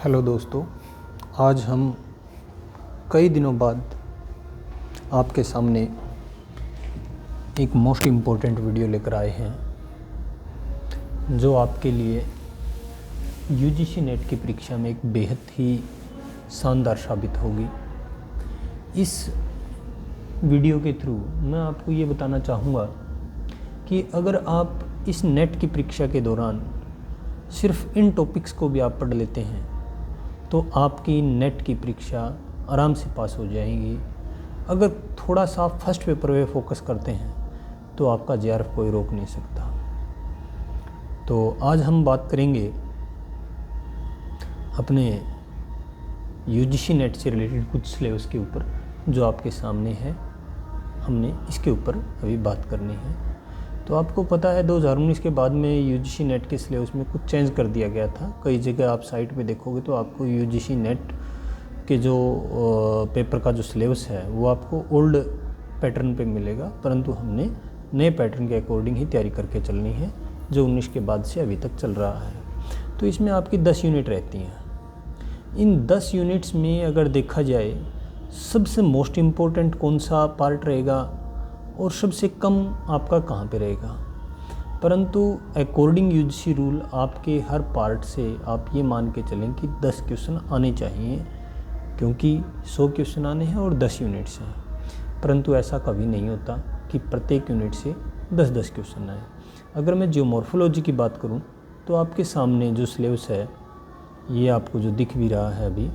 Hello दोस्तों, आज हम कई दिनों बाद आपके सामने एक मोस्ट इम्पोर्टेंट वीडियो लेकर आए हैं जो आपके लिए यूजीसी नेट की परीक्षा में एक बेहद ही शानदार साबित होगी। इस वीडियो के थ्रू मैं आपको ये बताना चाहूँगा कि अगर आप इस नेट की परीक्षा के दौरान सिर्फ इन टॉपिक्स को भी आप पढ़ लेते हैं तो आपकी नेट की परीक्षा आराम से पास हो जाएगी। अगर थोड़ा सा आप फर्स्ट पेपर पे फोकस करते हैं तो आपका जेआरएफ कोई रोक नहीं सकता। तो आज हम बात करेंगे अपने यूजीसी नेट से रिलेटेड कुछ सिलेबस के ऊपर जो आपके सामने है। हमने इसके ऊपर अभी बात करनी है। तो आपको पता है 2019 के बाद में यूजीसी नेट के सिलेबस में कुछ चेंज कर दिया गया था। कई जगह आप साइट पे देखोगे तो आपको यूजीसी नेट के जो पेपर का जो सिलेबस है वो आपको ओल्ड पैटर्न पे मिलेगा, परंतु हमने नए पैटर्न के अकॉर्डिंग ही तैयारी करके चलनी है जो 19 के बाद से अभी तक चल रहा है। तो इसमें आपकी 10 यूनिट रहती हैं। इन 10 यूनिट्स में अगर देखा जाए सबसे मोस्ट इम्पोर्टेंट कौन सा पार्ट रहेगा और सबसे कम आपका कहाँ पे रहेगा, परंतु अकॉर्डिंग यूजीसी रूल आपके हर पार्ट से आप ये मान के चलें कि 10 क्वेश्चन आने चाहिए, क्योंकि 100 क्वेश्चन आने हैं और 10 यूनिट्स हैं। परंतु ऐसा कभी नहीं होता कि प्रत्येक यूनिट से 10-10 क्वेश्चन आए। अगर मैं जियोमॉर्फोलॉजी की बात करूँ तो आपके सामने जो सिलेबस है ये आपको जो दिख भी रहा है अभी,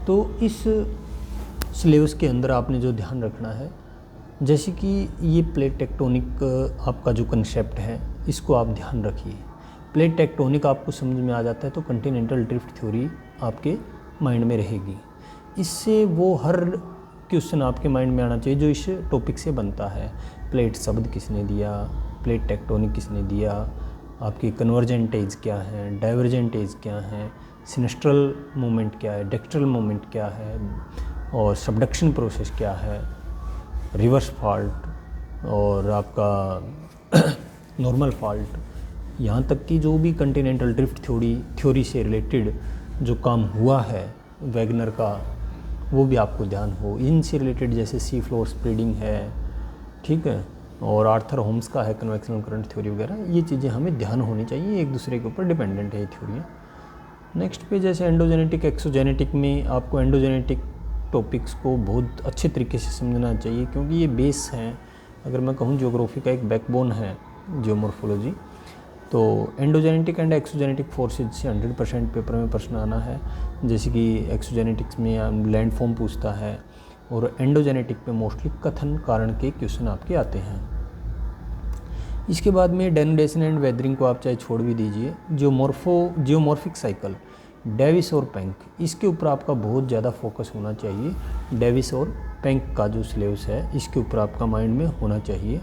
तो इस सिलेबस के अंदर आपने जो ध्यान रखना है, जैसे कि ये प्लेट टेक्टोनिक आपका जो कंसेप्ट है इसको आप ध्यान रखिए। प्लेट टेक्टोनिक आपको समझ में आ जाता है तो कॉन्टिनेंटल ड्रिफ्ट थ्योरी आपके माइंड में रहेगी। इससे वो हर क्वेश्चन आपके माइंड में आना चाहिए जो इस टॉपिक से बनता है। प्लेट शब्द किसने दिया, प्लेट टेक्टोनिक किसने दिया, आपकी कन्वर्जेंट एज क्या है, डाइवर्जेंट एज क्या है, सिनेस्ट्रल मोमेंट क्या है, डेक्स्ट्रल मोमेंट क्या है, और सबडक्शन प्रोसेस क्या है, रिवर्स फॉल्ट और आपका नॉर्मल फॉल्ट, यहाँ तक कि जो भी कॉन्टिनेंटल ड्रिफ्ट थ्योरी से रिलेटेड जो काम हुआ है वैगनर का वो भी आपको ध्यान हो। इनसे रिलेटेड जैसे सी फ्लोर स्प्रेडिंग है, ठीक है, और आर्थर होम्स का है कन्वेक्शनल करंट थ्योरी वगैरह, ये चीज़ें हमें ध्यान होनी चाहिए, एक दूसरे के ऊपर डिपेंडेंट है ये थ्योरियाँ। नेक्स्ट पे जैसे एंडोजेनेटिक एक्सोजेनेटिक में आपको एंडोजेनेटिक टॉपिक्स को बहुत अच्छे तरीके से समझना चाहिए, क्योंकि ये बेस हैं। अगर मैं कहूँ ज्योग्राफी का एक बैकबोन है जियोमॉर्फोलॉजी, तो एंडोजेनेटिक एंड एक्सोजेनेटिक फोर्सेज से 100% पेपर में प्रश्न आना है। जैसे कि एक्सोजेनेटिक्स में लैंड फॉर्म पूछता है और एंडोजेनेटिक पे मोस्टली कथन कारण के क्वेश्चन आपके आते हैं। इसके बाद में डेनुडेशन एंड वेदरिंग को आप चाहे छोड़ भी दीजिए। जियोमॉर्फिक साइकिल, डेविस और पेंक, इसके ऊपर आपका बहुत ज़्यादा फोकस होना चाहिए। डेविस और पेंक का जो सिलेबस है इसके ऊपर आपका माइंड में होना चाहिए,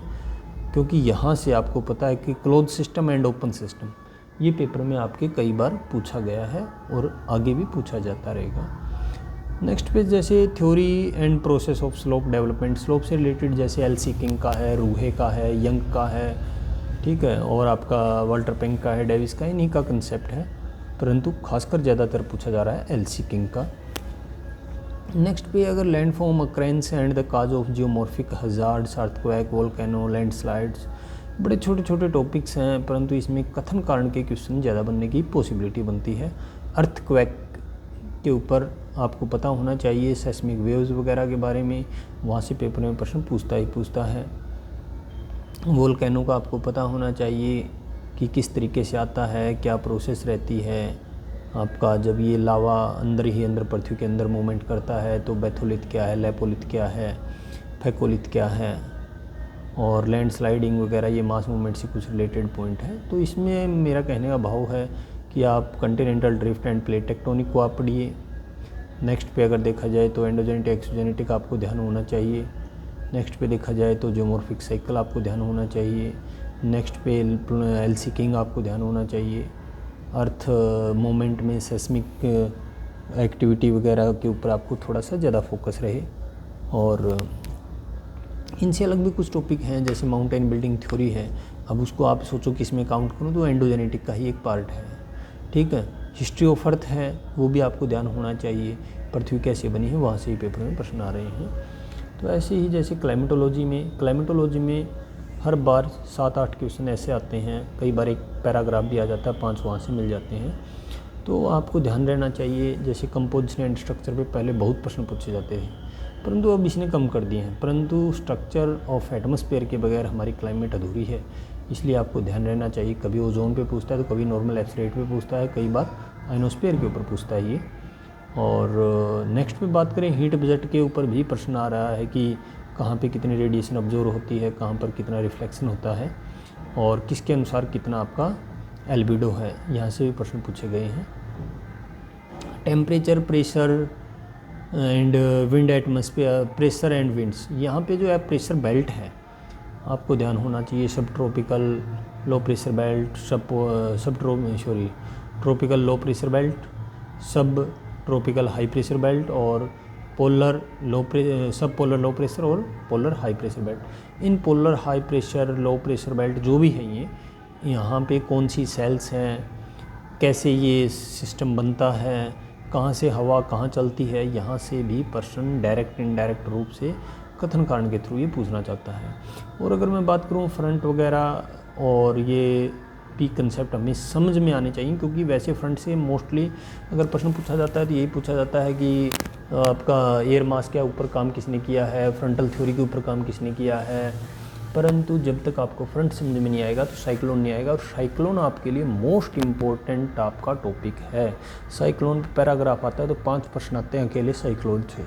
क्योंकि यहाँ से आपको पता है कि close system and open system ये पेपर में आपके कई बार पूछा गया है और आगे भी पूछा जाता रहेगा। नेक्स्ट पे जैसे theory and process of slope development, slope से रिलेटेड जैसे एल.सी. किंग का है, रूहे का है, यंग का है, ठीक है, और आपका वाल्टर पेंक का है, डेविस का है, इन्हीं का कंसेप्ट है, परंतु खासकर ज़्यादातर पूछा जा रहा है एल.सी. किंग का। नेक्स्ट पे अगर land form occurrence and the cause of geomorphic hazards, earthquake, volcano, landslides, बड़े छोटे छोटे टॉपिक्स हैं, परंतु इसमें कथन कारण के क्वेश्चन ज़्यादा बनने की पॉसिबिलिटी बनती है। अर्थक्वेक के ऊपर आपको पता होना चाहिए, सेस्मिक वेव्स वगैरह के बारे में, वहाँ से पेपर में प्रश्न पूछता है। वोल्केनो का आपको पता होना चाहिए कि किस तरीके से आता है, क्या प्रोसेस रहती है आपका, जब ये लावा अंदर पृथ्वी के अंदर मूवमेंट करता है तो बैथोलिथ क्या है, लेपोलिथ क्या है, फेकोलिथ क्या है, और लैंड स्लाइडिंग वगैरह ये मास मूवमेंट से कुछ रिलेटेड पॉइंट है। तो इसमें मेरा कहने का भाव है कि आप continental drift end plate tectonic को आप पढ़िए। नेक्स्ट पे अगर देखा जाए तो एंडोजेनेटिक एक्सोजेनेटिक आपको ध्यान होना चाहिए। नेक्स्ट पे देखा जाए तो जियोमॉर्फिक साइकिल आपको ध्यान होना चाहिए। नेक्स्ट पे एल.सी. किंग आपको ध्यान होना चाहिए। अर्थ मोमेंट में सेस्मिक एक्टिविटी वगैरह के ऊपर आपको थोड़ा सा ज़्यादा फोकस रहे। और इनसे अलग भी कुछ टॉपिक हैं जैसे माउंटेन बिल्डिंग थ्योरी है। अब उसको आप सोचो कि इसमें काउंट करूँ तो एंडोजेनेटिक का ही एक पार्ट है, ठीक है। हिस्ट्री ऑफ अर्थ है वो भी आपको ध्यान होना चाहिए, पृथ्वी कैसे बनी है वहाँ से ही पेपर में प्रश्न आ रहे हैं। तो ऐसे ही जैसे क्लाइमेटोलॉजी में हर बार 7-8 क्वेश्चन ऐसे आते हैं, कई बार एक पैराग्राफ भी आ जाता है, 5 वहाँ से मिल जाते हैं। तो आपको ध्यान रहना चाहिए, जैसे कंपोजिशन एंड स्ट्रक्चर पे पहले बहुत प्रश्न पूछे जाते थे, परंतु अब इसने कम कर दिए हैं। परंतु स्ट्रक्चर ऑफ एटमॉस्फेयर के बगैर हमारी क्लाइमेट अधूरी है, इसलिए आपको ध्यान रहना चाहिए। कभी ओजोन पे पूछता है तो कभी नॉर्मल एब्सोल्यूट पे पूछता है, कई बार आयनोस्फीयर के ऊपर पूछता है ये। और नेक्स्ट पे बात करें, हीट बजट के ऊपर भी प्रश्न आ रहा है कि कहाँ पे कितनी रेडिएशन ऑब्जर्व होती है, कहाँ पर कितना रिफ्लेक्शन होता है और किसके अनुसार कितना आपका एल्बिडो है, यहाँ से भी प्रश्न पूछे गए हैं। Temperature, pressure and wind atmosphere, pressure and winds, यहाँ पे जो है प्रेशर बेल्ट है आपको ध्यान होना चाहिए। सब tropical low pressure belt, tropical low pressure belt, सब ट्रॉपिकल हाई प्रेशर बेल्ट और पोलर सब पोलर लो प्रेशर और polar high pressure belt. In polar high pressure low pressure belt जो भी हैं ये, यहाँ पे कौन सी सेल्स हैं, कैसे ये सिस्टम बनता है, कहाँ से हवा कहाँ चलती है, यहाँ से भी प्रश्न डायरेक्ट इनडायरेक्ट रूप से कथन कारण के थ्रू ये पूछना चाहता है। और अगर मैं बात करूँ फ्रंट वगैरह और ये पीक कंसेप्ट हमें समझ में आने चाहिए, क्योंकि वैसे फ्रंट से मोस्टली अगर प्रश्न पूछा जाता है तो यही पूछा जाता है कि आपका एयर मास के ऊपर काम किसने किया है, फ्रंटल थ्योरी के ऊपर काम किसने किया है। परंतु जब तक आपको फ्रंट समझ में नहीं आएगा तो साइक्लोन नहीं आएगा, और साइक्लोन आपके लिए मोस्ट इम्पोर्टेंट आपका टॉपिक है। साइक्लोन पे पैराग्राफ आता है तो 5 प्रश्न आते हैं अकेले साइक्लोन से।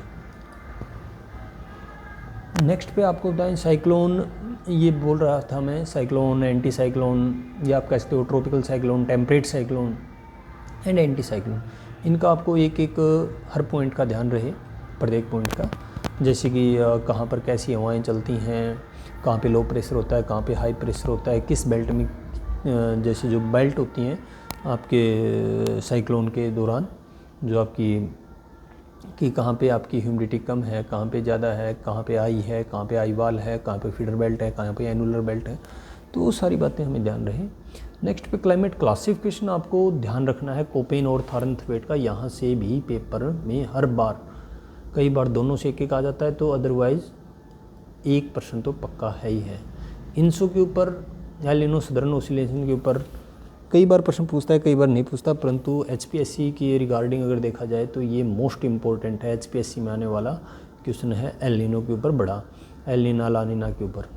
नेक्स्ट पे आपको बताएं, साइक्लोन ये बोल रहा था मैं, साइक्लोन, एंटी साइक्लोन, या आप कह सकते हो tropical cyclone, temperate cyclone and anti cyclone. इनका आपको एक एक हर पॉइंट का ध्यान रहे, प्रत्येक पॉइंट का, जैसे कि कहाँ पर कैसी हवाएं चलती हैं, कहाँ पे लो प्रेशर होता है, कहाँ पे हाई प्रेशर होता है, किस बेल्ट में, जैसे जो बेल्ट होती हैं आपके साइक्लोन के दौरान, जो आपकी कि कहाँ पे आपकी ह्यूमिडिटी कम है, कहाँ पे ज़्यादा है, कहाँ पे आई है, कहाँ पे आई वाल है, कहाँ पे फीडर बेल्ट है, कहाँ पे एनुलर बेल्ट है। तो वो सारी बातें हमें ध्यान रहे। नेक्स्ट पे क्लाइमेट क्लासिफिकेशन आपको ध्यान रखना है, कोपेन और थारनथवेट का। यहाँ से भी पेपर में हर बार, कई बार दोनों से एक आ जाता है, तो अदरवाइज़ एक प्रश्न तो पक्का है ही है। इंसो के ऊपर, एल निनो सदर्न ओसिलेशन के ऊपर कई बार प्रश्न पूछता है, कई बार नहीं पूछता, परंतु HPSC की रिगार्डिंग अगर देखा जाए तो ये मोस्ट इम्पोर्टेंट है। HPSC में आने वाला क्वेश्चन है एल निनो के ऊपर, बड़ा एल निना ला निना के ऊपर।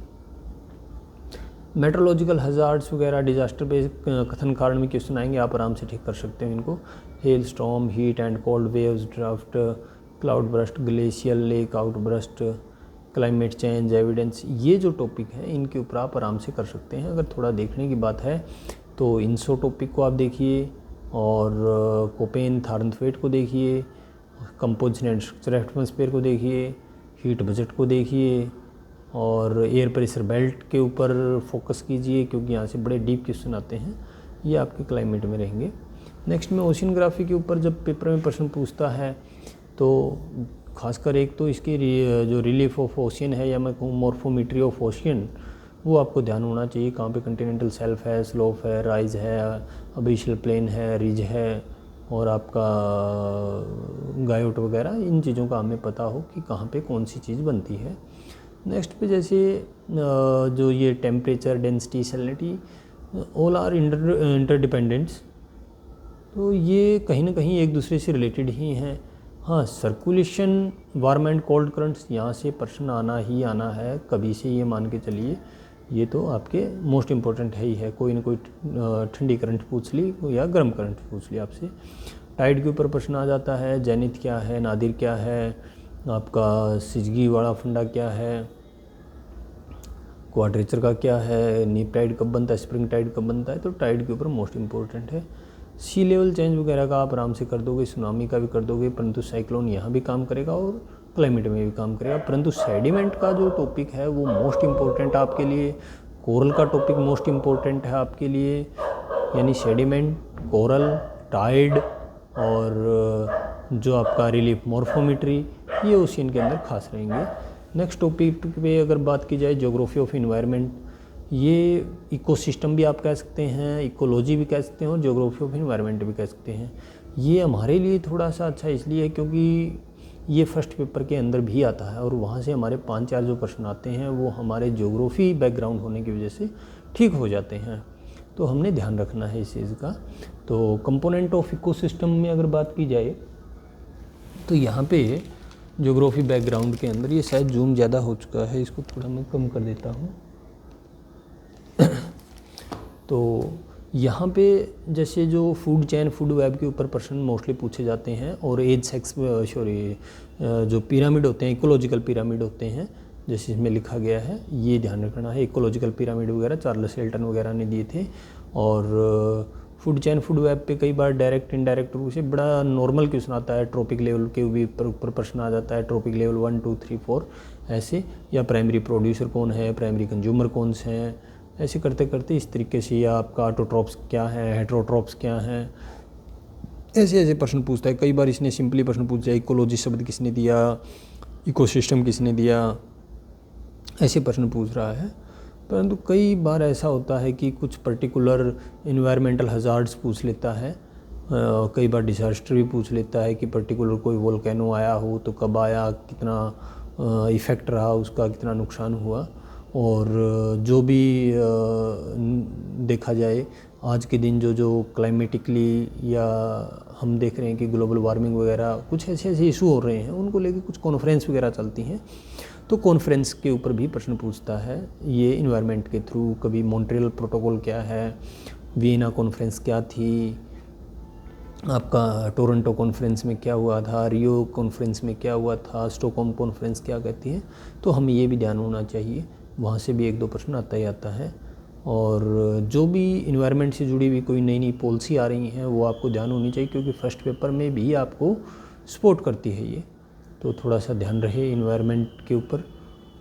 मेट्रोलॉजिकल हजार्ड्स वगैरह, डिजास्टर पे कथन कारण में क्वेश्चन आएंगे, आप आराम से ठीक कर सकते हो इनको। Hello storm, heat and cold waves, draft, cloud burst, glacial lake outburst, climate change evidence, ये जो टॉपिक हैं इनके ऊपर आप आराम से कर सकते हैं। अगर थोड़ा देखने की बात है तो इंसो टॉपिक को आप देखिए, और कोपेन थारनथवेट को देखिए, कंपोजिशन एंड स्ट्रक्चर एटमॉस्फेयर को देखिए, हीट बजट को देखिए, और एयर प्रेशर बेल्ट के ऊपर फोकस कीजिए, क्योंकि यहाँ से बड़े डीप क्वेश्चन आते हैं, ये आपके क्लाइमेट में रहेंगे। नेक्स्ट में ओशियनग्राफी के ऊपर जब पेपर में प्रश्न पूछता है तो खासकर एक तो इसकी जो रिलीफ ऑफ ओशियन है, या मैं कहूँ मॉर्फोमेट्री ऑफ ओशियन, वो आपको ध्यान होना चाहिए। कहाँ पे कंटिनेंटल शेल्फ है, स्लोप है, राइज है, अबिशल प्लेन है, रिज है, और आपका गायोट वगैरह, इन चीज़ों का हमें पता हो कि कहाँ पे कौन सी चीज़ बनती है। नेक्स्ट पे जैसे जो ये temperature, density, salinity, all are interdependents, तो ये कहीं ना कहीं एक दूसरे से रिलेटेड ही हैं। हाँ, circulation, warm and cold currents, यहाँ से प्रश्न आना ही आना है, कभी से ये मान के चलिए, ये तो आपके मोस्ट इम्पोर्टेंट है ही है। कोई ना कोई ठंडी करंट पूछ ली या गर्म करंट पूछ ली आपसे। टाइड के ऊपर प्रश्न आ जाता है, जेनिथ क्या है, नादिर क्या है, आपका सिजगी वाला फंडा क्या है, क्वाड्रेचर का क्या है, नीप टाइड कब बनता है, स्प्रिंग टाइड कब बनता है, तो टाइड के ऊपर मोस्ट इम्पोर्टेंट है। सी लेवल चेंज वगैरह का आप आराम से कर दोगे, सुनामी का भी कर दोगे, परंतु साइक्लोन यहाँ भी काम करेगा और क्लाइमेट में भी काम करेगा। परंतु सेडिमेंट का जो टॉपिक है वो मोस्ट इम्पोर्टेंट आपके लिए, कोरल का टॉपिक मोस्ट इम्पोर्टेंट है आपके लिए, यानी सेडिमेंट, कोरल, टाइड और जो आपका रिलीफ मॉर्फोमेट्री, ये ओशियन के अंदर खास रहेंगे। नेक्स्ट टॉपिक पे अगर बात की जाए, ज्योग्राफी ऑफ इन्वायरमेंट, ये इकोसिस्टम भी आप कह सकते हैं, इकोलॉजी भी कह सकते हैं और ज्योग्राफी ऑफ एनवायरनमेंट भी कह सकते हैं। ये हमारे लिए थोड़ा सा अच्छा इसलिए क्योंकि ये फर्स्ट पेपर के अंदर भी आता है और वहाँ से हमारे 5-4 जो प्रश्न आते हैं वो हमारे ज्योग्राफी बैकग्राउंड होने की वजह से ठीक हो जाते हैं, तो हमने ध्यान रखना है इस चीज़ का। तो कंपोनेंट ऑफ इकोसिस्टम में अगर बात की जाए तो यहाँ पे ज्योग्राफी बैकग्राउंड के अंदर, ये शायद जूम ज़्यादा हो चुका है, इसको थोड़ा मैं कम कर देता हूँ। तो यहाँ पे जैसे जो फूड चेन, फूड वेब के ऊपर प्रश्न मोस्टली पूछे जाते हैं और एज सेक्स जो पिरामिड होते हैं, इकोलॉजिकल पिरामिड होते हैं, जैसे इसमें लिखा गया है, ये ध्यान रखना है। इकोलॉजिकल पिरामिड वगैरह चार्ल्स हेल्टन वगैरह ने दिए थे। और फूड चेन, फूड वेब पे कई बार डायरेक्ट इनडायरेक्ट रूप से बड़ा नॉर्मल क्वेश्चन आता है, ट्रॉपिक लेवल के भी ऊपर प्रश्न आ जाता है, ट्रॉपिक लेवल 1, 2, 3, 4 ऐसे, या प्राइमरी प्रोड्यूसर कौन है, प्राइमरी कंज्यूमर कौन से हैं, ऐसे करते करते इस तरीके से, या आपका ऑटोट्रॉप्स क्या है, हेट्रोट्रॉप्स क्या हैं, ऐसे ऐसे प्रश्न पूछता है। कई बार इसने सिंपली प्रश्न पूछा है, इकोलॉजी शब्द किसने दिया, इकोसिस्टम किसने दिया, ऐसे प्रश्न पूछ रहा है। परंतु कई बार ऐसा होता है कि कुछ पर्टिकुलर इन्वायरमेंटल हजार्ड्स पूछ लेता है, कई बार डिजास्टर भी पूछ लेता है कि पर्टिकुलर कोई वोल्केनो आया हो तो कब आया, कितना इफ़ेक्ट रहा उसका, कितना नुकसान हुआ। और जो भी देखा जाए आज के दिन जो क्लाइमेटिकली या हम देख रहे हैं कि ग्लोबल वार्मिंग वगैरह कुछ ऐसे ऐसे इशू हो रहे हैं, उनको लेके कुछ कॉन्फ्रेंस वगैरह चलती हैं, तो कॉन्फ्रेंस के ऊपर भी प्रश्न पूछता है ये इन्वायरमेंट के थ्रू। कभी मॉन्ट्रियल प्रोटोकॉल क्या है, वियना कॉन्फ्रेंस क्या थी, आपका टोरंटो कॉन्फ्रेंस में क्या हुआ था, रियो कॉन्फ्रेंस में क्या हुआ था, स्टॉकहोम कॉन्फ्रेंस क्या कहती है, तो हमें ये भी ध्यान होना चाहिए। वहाँ से भी 1-2 प्रश्न आता ही आता है। और जो भी इन्वायरमेंट से जुड़ी हुई कोई नई नई पॉलिसी आ रही हैं वो आपको ध्यान होनी चाहिए, क्योंकि फर्स्ट पेपर में भी आपको सपोर्ट करती है ये, तो थोड़ा सा ध्यान रहे इन्वायरमेंट के ऊपर।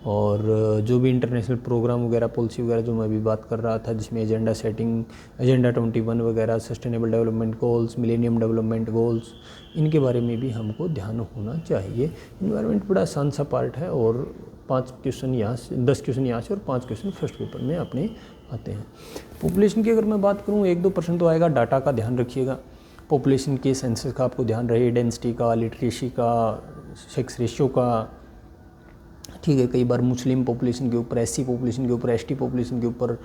और जो भी इंटरनेशनल प्रोग्राम वगैरह, पॉलिसी वगैरह जो मैं अभी बात कर रहा था, जिसमें एजेंडा सेटिंग, एजेंडा 21 वगैरह, sustainable development goals, millennium development goals, इनके बारे में भी हमको ध्यान होना चाहिए। इन्वायरमेंट बड़ा आसान सा पार्ट है और 5 क्वेश्चन यहाँ से, 10 क्वेश्चन यहाँ से और 5 क्वेश्चन फर्स्ट पेपर में अपने आते हैं। पॉपुलेशन की अगर मैं बात करूँ, 1-2 प्रश्न तो आएगा। डाटा का ध्यान रखिएगा, पॉपुलेशन के सेंसस का आपको ध्यान रहे, डेंसिटी का, लिटरेसी का, सेक्स रेशियो का, ठीक है। कई बार मुस्लिम पॉपुलेशन के ऊपर, एससी पॉपुलेशन के ऊपर, एसटी पॉपुलेशन के ऊपर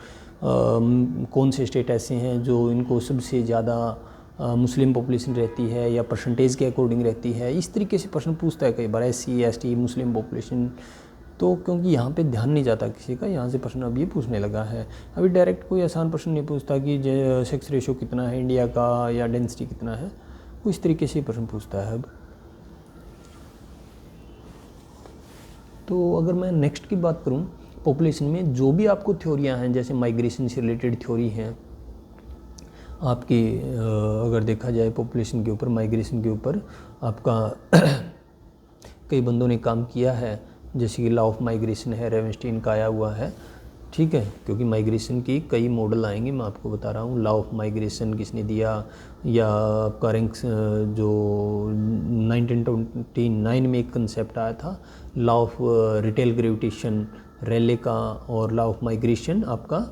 कौन से स्टेट ऐसे हैं जो इनको सबसे ज़्यादा मुस्लिम पॉपुलेशन रहती है या परसेंटेज के अकॉर्डिंग रहती है, इस तरीके से प्रश्न पूछता है कई बार, एससी, एसटी, मुस्लिम पॉपुलेशन। तो क्योंकि यहाँ पे ध्यान नहीं जाता किसी का, यहाँ से प्रश्न अब ये पूछने लगा है। अभी डायरेक्ट कोई आसान प्रश्न नहीं पूछता कि सेक्स रेशियो कितना है इंडिया का या डेंसिटी कितना है, वो इस तरीके से प्रश्न पूछता है अब। तो अगर मैं नेक्स्ट की बात करूं, पॉपुलेशन में जो भी आपको थ्योरियां हैं, जैसे माइग्रेशन से रिलेटेड थ्योरी हैं आपकी, अगर देखा जाए पॉपुलेशन के ऊपर, माइग्रेशन के ऊपर आपका कई बंदों ने काम किया है, जैसे कि लॉ ऑफ माइग्रेशन है, रेवेंस्टीन का आया हुआ है, ठीक है। क्योंकि माइग्रेशन की कई मॉडल आएंगे, मैं आपको बता रहा हूँ। लॉ ऑफ माइग्रेशन किसने दिया, या आपका रैंक्स जो 1929 में एक कंसेप्ट आया था, लॉ ऑफ रिटेल ग्रेविटेशन, रेले का, और लॉ ऑफ माइग्रेशन आपका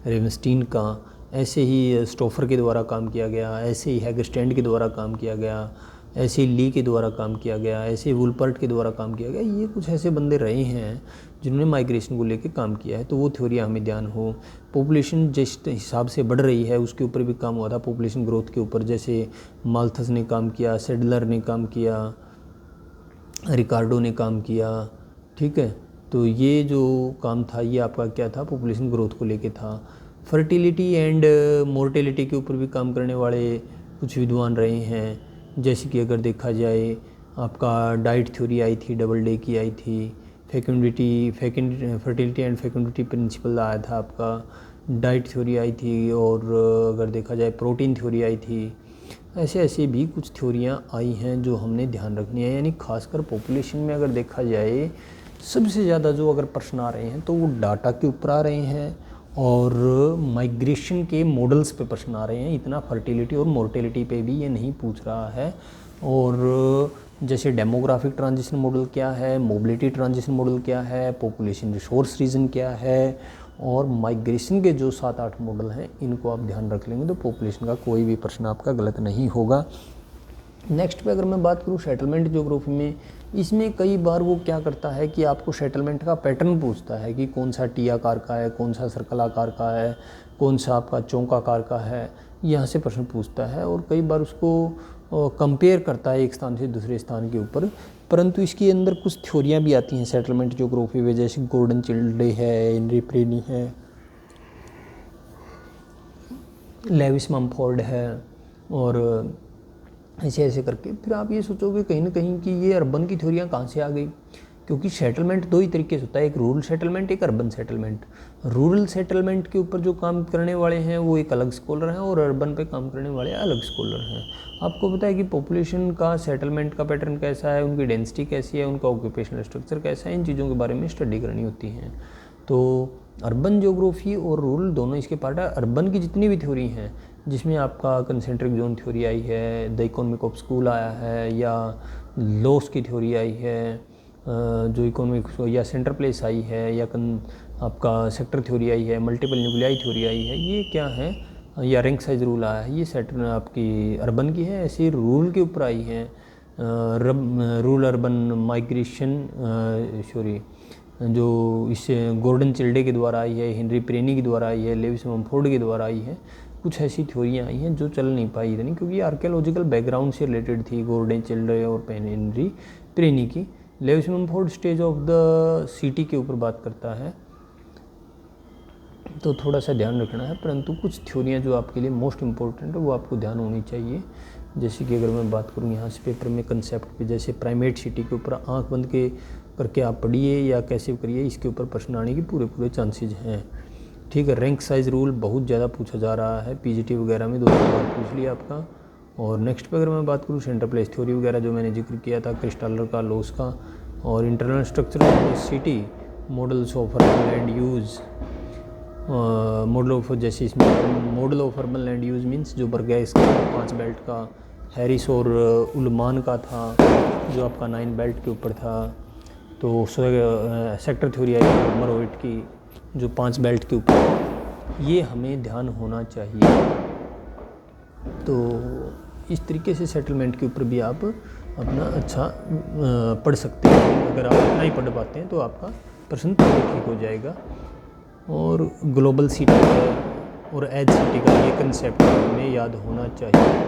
रेवेंस्टीन का। ऐसे ही स्टोफर के द्वारा काम किया गया, ऐसे ही हैगस्टैंड के द्वारा काम किया गया, ऐसे ही ली के द्वारा काम किया गया, ऐसे ही वुलपर्ट के द्वारा काम किया गया। ये कुछ ऐसे बंदे रहे हैं जिन्होंने माइग्रेशन को लेके काम किया है, तो वो थ्योरी हमें ध्यान हो। पॉपुलेशन जिस हिसाब से बढ़ रही है उसके ऊपर भी काम हुआ था, पॉपुलेशन ग्रोथ के ऊपर, जैसे माल्थस ने काम किया, सेडलर ने काम किया, रिकार्डो ने काम किया, ठीक है। तो ये जो काम था ये आपका क्या था, पॉपुलेशन ग्रोथ को लेके था। फर्टिलिटी एंड मोर्टेलिटी के ऊपर भी काम करने वाले कुछ विद्वान रहे हैं, जैसे कि अगर देखा जाए आपका डाइट थ्योरी आई थी, डबल डे की आई थी, फर्टिलिटी एंड फेकुंडिटी प्रिंसिपल आया था आपका, डाइट थ्योरी आई थी, और अगर देखा जाए प्रोटीन थ्योरी आई थी। ऐसे ऐसे भी कुछ थ्योरियाँ आई हैं जो हमने ध्यान रखनी है। यानी खासकर पॉपुलेशन में अगर देखा जाए सबसे ज़्यादा जो अगर प्रश्न आ रहे हैं तो वो डाटा के ऊपर आ रहे हैं और माइग्रेशन के मॉडल्स पे प्रश्न आ रहे हैं। इतना फर्टिलिटी और मोर्टेलिटी पे भी ये नहीं पूछ रहा है। और जैसे डेमोग्राफिक ट्रांजिशन मॉडल क्या है, मोबिलिटी ट्रांजिशन मॉडल क्या है, पॉपुलेशन रिसोर्स रीजन क्या है, और माइग्रेशन के जो 7-8 मॉडल हैं इनको आप ध्यान रख लेंगे तो पॉपुलेशन का कोई भी प्रश्न आपका गलत नहीं होगा। नेक्स्ट पे अगर मैं बात करूँ सेटलमेंट ज्योग्राफी में, इसमें कई बार वो क्या करता है कि आपको सेटलमेंट का पैटर्न पूछता है कि कौन सा टी आकार का है, कौन सा सर्कल आकार का है, कौन सा आपका चौक आकार का है, यहाँ से प्रश्न पूछता है और कई बार उसको कंपेयर करता है एक स्थान से दूसरे स्थान के ऊपर। परंतु इसके अंदर कुछ थ्योरियाँ भी आती हैं सेटलमेंट ज्योग्राफी में, जैसे गॉर्डन चिल्डे है, हेनरी प्रेनी है, लेविस मम्फोर्ड है, और ऐसे ऐसे करके फिर आप ये सोचोगे कहीं ना कहीं कि ये अर्बन की थ्योरियाँ कहाँ से आ गई, क्योंकि सेटलमेंट दो ही तरीके से होता है, एक रूरल सेटलमेंट, एक अर्बन सेटलमेंट। रूरल सेटलमेंट के ऊपर जो काम करने वाले हैं वो एक अलग स्कॉलर हैं और अर्बन पे काम करने वाले अलग स्कॉलर हैं। आपको पता है कि पॉपुलेशन का सेटलमेंट का पैटर्न कैसा है, उनकी डेंसिटी कैसी है, उनका ऑक्यूपेशनल स्ट्रक्चर कैसा है, इन चीज़ों के बारे में स्टडी करनी होती है। तो अर्बन ज्योग्राफी और रूरल दोनों इसके पार्ट है। अर्बन की जितनी भी थ्योरी हैं, जिसमें आपका कंसेंट्रिक जोन थ्योरी आई है, द इकोनॉमिक ऑफ स्कूल आया है, या लॉस की थ्योरी आई है जो इकोनॉमिक, या सेंटर प्लेस आई है, या आपका सेक्टर थ्योरी आई है, मल्टीपल न्यूक्लियाई थ्योरी आई है, ये क्या है, या रैंक साइज रूल आया है, ये सेक्टर आपकी अर्बन की है। ऐसे रूरल के ऊपर आई है रूरल अर्बन माइग्रेशन सॉरी जो इस गॉर्डन चिल्डे के द्वारा आई है, हेनरी प्रेनी के द्वारा आई है, लेविस मम्फोर्ड के द्वारा आई है। कुछ ऐसी थ्योरियाँ आई हैं जो चल नहीं पाई इतनी, क्योंकि आर्कियोलॉजिकल बैकग्राउंड से रिलेटेड थी गॉर्डन चिल्डे और हेनरी प्रेनी की। Lewis Mumford stage of the city के ऊपर बात करता है, तो थोड़ा सा ध्यान रखना है। परंतु कुछ थ्योरियाँ जो आपके लिए मोस्ट इम्पोर्टेंट है वो आपको ध्यान होनी चाहिए। जैसे कि अगर मैं बात करूँ यहाँ से पेपर में कंसेप्ट पे, जैसे प्राइमेट सिटी के ऊपर आंख बंद के करके आप पढ़िए या कैसे करिए, इसके ऊपर प्रश्न आने की पूरे चांसेज हैं। ठीक है, रैंक साइज रूल बहुत ज़्यादा पूछा जा रहा है, पीजीटी वगैरह में 2-3 बार पूछ लिया आपका। और नेक्स्ट पे अगर मैं बात करूँ सेंटर प्लेस थ्योरी वगैरह जो मैंने जिक्र किया था, क्रिस्टालर का, लॉस का, और internal structure of city, models of urban land use, model of, जैसे इसमें model of urban land use means जो बर्गैस का 5 बेल्ट का, हैरिस और उलमान का था जो आपका 9 बेल्ट के ऊपर था। तो सेक्टर थ्योरी आई मरोइट की जो 5 बेल्ट के ऊपर, ये हमें ध्यान होना चाहिए। तो इस तरीके से सेटलमेंट के ऊपर भी आप अपना अच्छा पढ़ सकते हैं। अगर आप इतना ही पढ़ पाते हैं तो आपका प्रश्न ठीक हो जाएगा। और ग्लोबल सिटी का और एज सिटी का ये कंसेप्ट हमें याद होना चाहिए,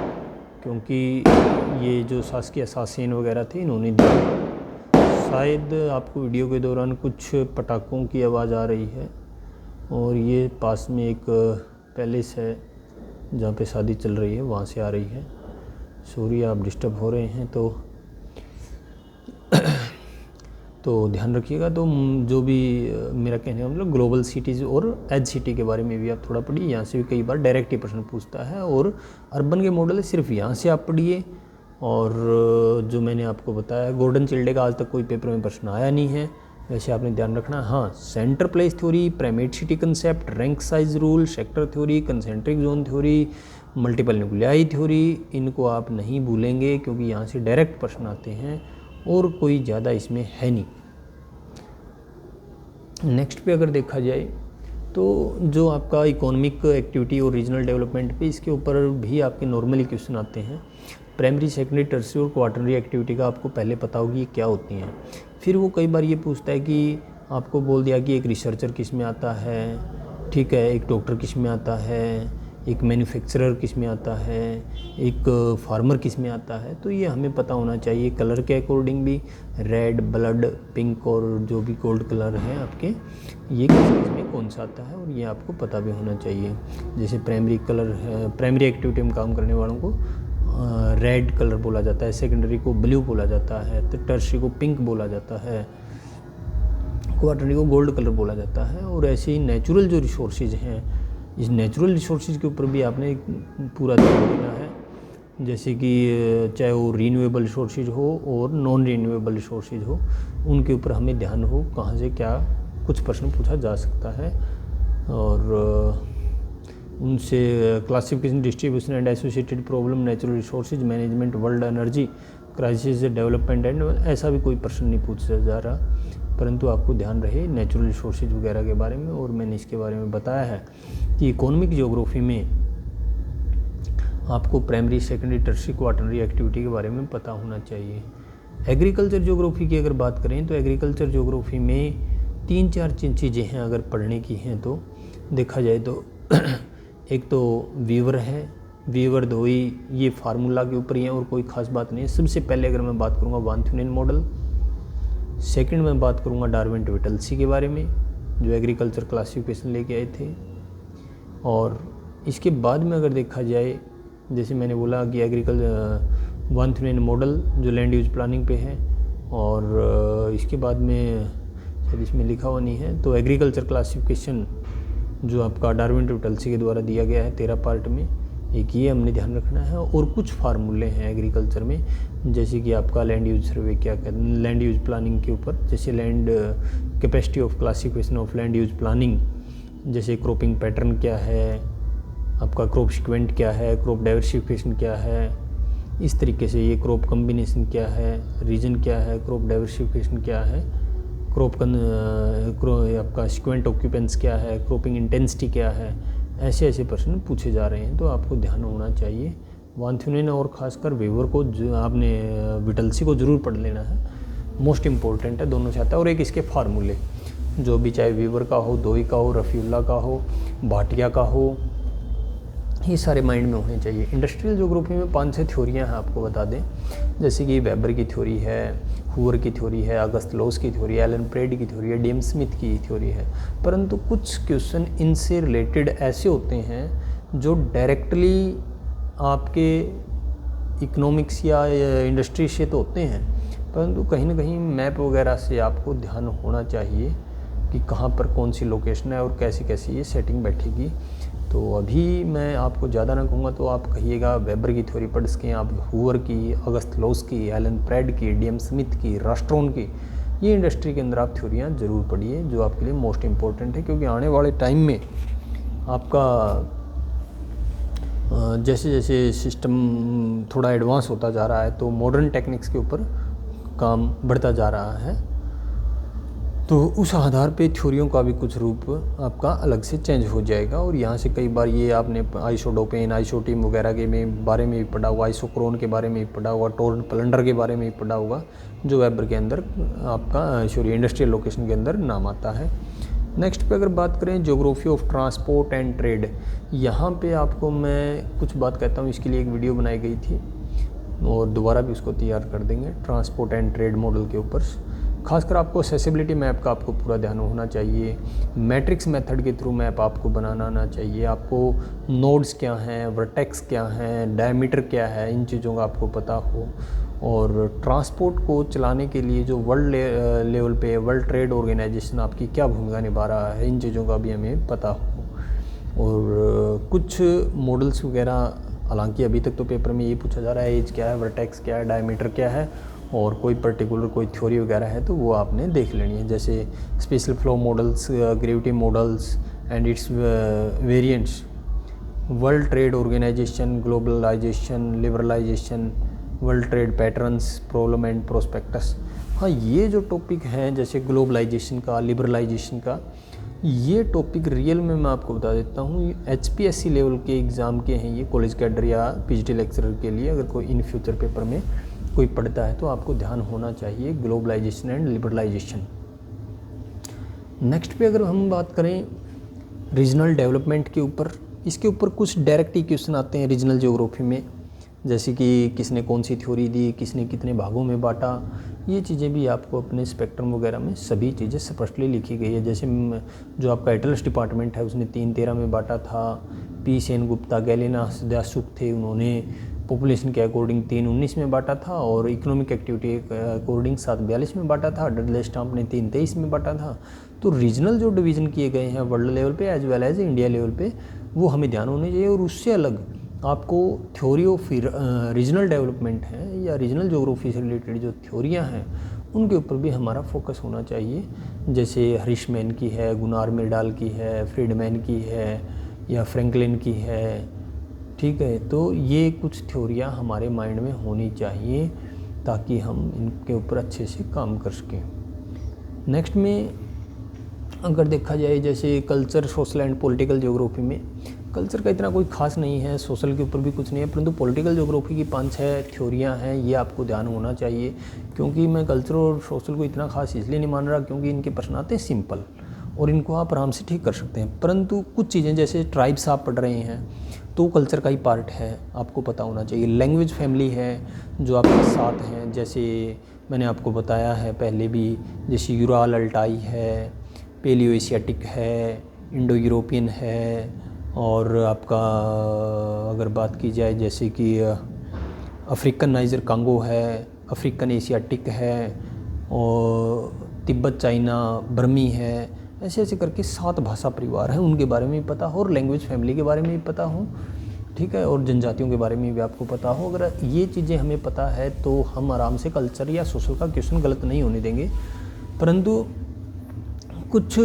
क्योंकि ये जो शासकीय शासन वगैरह थे इन्होंने दिया। शायद आपको वीडियो के दौरान कुछ पटाखों की आवाज़ आ रही है, और ये पास में एक पैलेस है जहाँ पे शादी चल रही है, वहाँ से आ रही है। सॉरी आप डिस्टर्ब हो रहे हैं तो ध्यान रखिएगा। तो जो भी मेरा कहने का मतलब ग्लोबल सिटीज़ और एज सिटी के बारे में भी आप थोड़ा पढ़िए, यहाँ से भी कई बार डायरेक्ट ही प्रश्न पूछता है। और अर्बन के मॉडल है, सिर्फ यहाँ से आप पढ़िए। और जो मैंने आपको बताया गॉर्डन चिल्डे का आज तक कोई पेपर में प्रश्न आया नहीं है, वैसे आपने ध्यान रखना। हाँ, centre place theory, primate city concept, rank size rule, sector theory, concentric zone theory, multiple nuclei theory, इनको आप नहीं भूलेंगे क्योंकि यहाँ से डायरेक्ट प्रश्न आते हैं और कोई ज़्यादा इसमें है नहीं। नेक्स्ट पे अगर देखा जाए तो जो आपका इकोनॉमिक एक्टिविटी और रीजनल डेवलपमेंट पे, इसके ऊपर भी आपके नॉर्मली क्वेश्चन आते हैं। प्राइमरी, सेकेंडरी, टर्शियरी और क्वार्टरनरी एक्टिविटी का आपको पहले पता होगी क्या होती हैं। फिर वो कई बार ये पूछता है कि आपको बोल दिया कि एक रिसर्चर किस में आता है, ठीक है, एक डॉक्टर किस में आता है, एक मैन्युफैक्चरर किस में आता है, एक फार्मर किस में आता है। तो ये हमें पता होना चाहिए कलर के अकॉर्डिंग भी, रेड, ब्लड, पिंक और जो भी गोल्ड कलर है आपके, ये किस में कौन सा आता है, और ये आपको पता भी होना चाहिए। जैसे प्राइमरी कलर है, प्राइमरी एक्टिविटी में काम करने वालों को रेड कलर बोला जाता है, सेकेंडरी को ब्लू बोला जाता है, तो टर्शियरी को पिंक बोला जाता है, क्वार्टरनरी को गोल्ड कलर बोला जाता है। और ऐसे ही नेचुरल जो रिसोर्सेज हैं, इस नेचुरल रिसोर्सेज के ऊपर भी आपने पूरा ध्यान देना है। जैसे कि चाहे वो रीन्यूएबल रिसोर्सेज हो और नॉन रीन्यूएबल रिसोर्सेज हो, उनके ऊपर हमें ध्यान हो कहाँ से क्या कुछ प्रश्न पूछा जा सकता है। और उनसे classification, distribution and associated problem, natural resources management, world energy crisis, development and, ऐसा भी कोई प्रश्न नहीं पूछा जा रहा। परंतु आपको ध्यान रहे नेचुरल रिसोर्सेज वगैरह के बारे में। और मैंने इसके बारे में बताया है कि इकोनॉमिक ज्योग्राफी में आपको primary, secondary, tertiary, quaternary activity के बारे में पता होना चाहिए। एग्रीकल्चर ज्योग्राफी की अगर बात करें तो एग्रीकल्चर ज्योग्राफी में 3-4 चीज़ें हैं अगर पढ़ने की हैं तो देखा जाए तो एक तो वीवर है, वीवर धोई, ये फार्मूला के ऊपर ही है और कोई ख़ास बात नहीं है। सबसे पहले अगर मैं बात करूँगा वान थ्यूनेन मॉडल, सेकंड में बात करूँगा डार्विन-विटलसी के बारे में जो एग्रीकल्चर क्लासिफिकेशन लेके आए थे। और इसके बाद में अगर देखा जाए, जैसे मैंने बोला कि वान थ्यूनेन मॉडल जो लैंड यूज प्लानिंग पे है, और इसके बाद में शायद इसमें लिखा हुआ नहीं है तो एग्रीकल्चर क्लासिफिकेशन जो आपका डार्विन-विटलसी के द्वारा दिया गया है 13 पार्ट में, एक ये हमने ध्यान रखना है। और कुछ फार्मूले हैं एग्रीकल्चर में, जैसे कि आपका लैंड यूज सर्वे क्या कहते हैं, लैंड यूज प्लानिंग के ऊपर, जैसे land capacity of classification of land use planning, जैसे क्रॉपिंग पैटर्न क्या है, आपका क्रॉप सीक्वेंट क्या है, क्रॉप डाइवर्सिफिकेशन क्या है, इस तरीके से ये क्रॉप कम्बिनेशन क्या है, रीजन क्या है, क्रॉप डाइवर्सिफिकेशन क्या है, आपका सीक्वेंट ऑक्यूपेंस क्या है, क्रॉपिंग इंटेंसिटी क्या है, ऐसे ऐसे प्रश्न पूछे जा रहे हैं तो आपको ध्यान होना चाहिए। वान थ्यूनेन और ख़ासकर वीवर को आपने विटलसी को ज़रूर पढ़ लेना है, मोस्ट इम्पोर्टेंट है, दोनों से आता है। और एक इसके फार्मूले जो भी, चाहे वीवर का हो, दोई का हो, रफ़ीउल्लाह का हो, भाटिया का हो, ये सारे माइंड में होने चाहिए। इंडस्ट्रियल ज्योग्राफी में 5-6 थ्योरियाँ हैं आपको बता दें, जैसे कि वेबर की थ्योरी है, हुअर की थ्योरी है, अगस्त लॉस की थ्योरी है, एलन प्रेड की थ्योरी है, डेम स्मिथ की थ्योरी है। परंतु कुछ क्वेश्चन इनसे रिलेटेड ऐसे होते हैं जो डायरेक्टली आपके इकोनॉमिक्स या इंडस्ट्री से तो होते हैं, परंतु कहीं ना कहीं मैप वगैरह से आपको ध्यान होना चाहिए कि कहाँ पर कौन सी लोकेशन है और कैसी कैसी ये सेटिंग बैठेगी। तो अभी मैं आपको ज़्यादा ना कहूँगा तो आप कहिएगा वेबर की थ्योरी पढ़ सकें, आप हुअर की, अगस्त लॉस की, एलन प्रेड की, डेम स्मिथ की, रास्ट्रोन की, ये इंडस्ट्री के अंदर आप थ्योरियाँ ज़रूर पढ़िए जो आपके लिए मोस्ट इम्पोर्टेंट है। क्योंकि आने वाले टाइम में आपका जैसे जैसे सिस्टम थोड़ा एडवांस होता जा रहा है तो मॉडर्न टेक्निक्स के ऊपर काम बढ़ता जा रहा है, तो उस आधार पे थ्योरियों का भी कुछ रूप आपका अलग से चेंज हो जाएगा। और यहाँ से कई बार ये आपने आइसोडोपेन, आइसोटीम वगैरह के बारे में भी पढ़ा होगा, आइसोक्रोन के बारे में भी पढ़ा होगा, टोर्न प्लंडर के बारे में भी पढ़ा होगा, जो वेबर के अंदर आपका इंडस्ट्रियल लोकेशन के अंदर नाम आता है। नेक्स्ट पे अगर बात करें geography of transport and trade, यहाँ पे आपको मैं कुछ बात कहता हूँ, इसके लिए एक वीडियो बनाई गई थी और दोबारा भी उसको तैयार कर देंगे ट्रांसपोर्ट एंड ट्रेड मॉडल के ऊपर। खासकर आपको एक्सेसिबिलिटी मैप का आपको पूरा ध्यान होना चाहिए, मैट्रिक्स मेथड के थ्रू मैप आपको बनाना आना चाहिए, आपको नोड्स क्या हैं, वर्टेक्स क्या हैं, डायमीटर क्या है, इन चीज़ों का आपको पता हो। और ट्रांसपोर्ट को चलाने के लिए जो वर्ल्ड लेवल पे वर्ल्ड ट्रेड ऑर्गेनाइजेशन आपकी क्या भूमिका निभा रहा है, इन चीज़ों का भी हमें पता हो। और कुछ मॉडल्स वगैरह, हालांकि अभी तक तो पेपर में ये पूछा जा रहा है एज क्या है, वर्टेक्स क्या है, डायमीटर क्या है, और कोई पर्टिकुलर कोई थ्योरी वगैरह है तो वो आपने देख लेनी है, जैसे spatial flow models, gravity models and its variants, world trade organisation, globalisation, liberalisation, world trade patterns, problem and prospects. हाँ, ये जो टॉपिक हैं जैसे ग्लोबलाइजेशन का, लिबरलाइजेशन का, ये टॉपिक रियल में मैं आपको बता देता हूँ HPSC लेवल के एग्ज़ाम के हैं ये, कॉलेज कैडर या PhD लेक्चरर के लिए। अगर कोई इन फ्यूचर पेपर में कोई पढ़ता है तो आपको ध्यान होना चाहिए ग्लोबलाइजेशन एंड लिबरलाइजेशन। नेक्स्ट पे अगर हम बात करें रीजनल डेवलपमेंट के ऊपर, इसके ऊपर कुछ डायरेक्ट ही क्वेश्चन आते हैं रीजनल ज्योग्राफी में, जैसे कि किसने कौन सी थ्योरी दी, किसने कितने भागों में बांटा, ये चीज़ें भी आपको अपने स्पेक्ट्रम वगैरह में सभी चीज़ें स्पष्टली लिखी गई है। जैसे जो आपका एटलस डिपार्टमेंट है उसने 3-13 में बांटा था, P सेनगुप्ता, गैलिना दासुक थे, उन्होंने पॉपुलेशन के अकॉर्डिंग 3-19 में बांटा था, और इकोनॉमिक एक्टिविटी के अकॉर्डिंग 7-42 में बांटा था, डडले स्टाम्प ने 3-23 में बांटा था। तो रीजनल जो डिवीज़न किए गए हैं वर्ल्ड लेवल पे as well as India level पे, वो हमें ध्यान होने चाहिए। और उससे अलग आपको थ्योरी ऑफ रीजनल डेवलपमेंट है या रीजनल ज्योग्राफी से रिलेटेड जो थ्योरियाँ हैं उनके ऊपर भी हमारा फोकस होना चाहिए, जैसे हरिशमैन की है, गुनार मिर्डाल की है, फ्रीडमैन की है या फ्रैंकलिन की है, ठीक है। तो ये कुछ थ्योरियाँ हमारे माइंड में होनी चाहिए ताकि हम इनके ऊपर अच्छे से काम कर सकें। नेक्स्ट में अगर देखा जाए जैसे culture, social and political geography में कल्चर का इतना कोई खास नहीं है, सोशल के ऊपर भी कुछ नहीं है, परंतु पॉलिटिकल ज्योग्राफी की 5-6 थ्योरियाँ हैं, ये आपको ध्यान होना चाहिए। क्योंकि मैं कल्चर और सोशल को इतना खास इसलिए नहीं मान रहा क्योंकि इनके प्रश्न आते हैं सिंपल और इनको आप आराम से ठीक कर सकते हैं। परंतु कुछ चीज़ें जैसे ट्राइब्स आप पढ़ रहे हैं तो कल्चर का ही पार्ट है, आपको पता होना चाहिए। लैंग्वेज फैमिली है जो आपके साथ हैं, जैसे मैंने आपको बताया है पहले भी, जैसे यूराल अल्टाई है, पेलियो एशियाटिक है, इंडो यूरोपियन है, और आपका अगर बात की जाए जैसे कि अफ्रीकन नाइजर कांगो है, अफ्रीकन एशियाटिक है, और तिब्बत चाइना बर्मी है, ऐसे ऐसे करके 7 भाषा परिवार हैं, उनके बारे में भी पता हो और लैंग्वेज फैमिली के बारे में भी पता हो, ठीक है, और जनजातियों के बारे में भी आपको पता हो। अगर ये चीज़ें हमें पता है तो हम आराम से कल्चर या सोशल का क्वेश्चन गलत नहीं होने देंगे। परंतु कुछ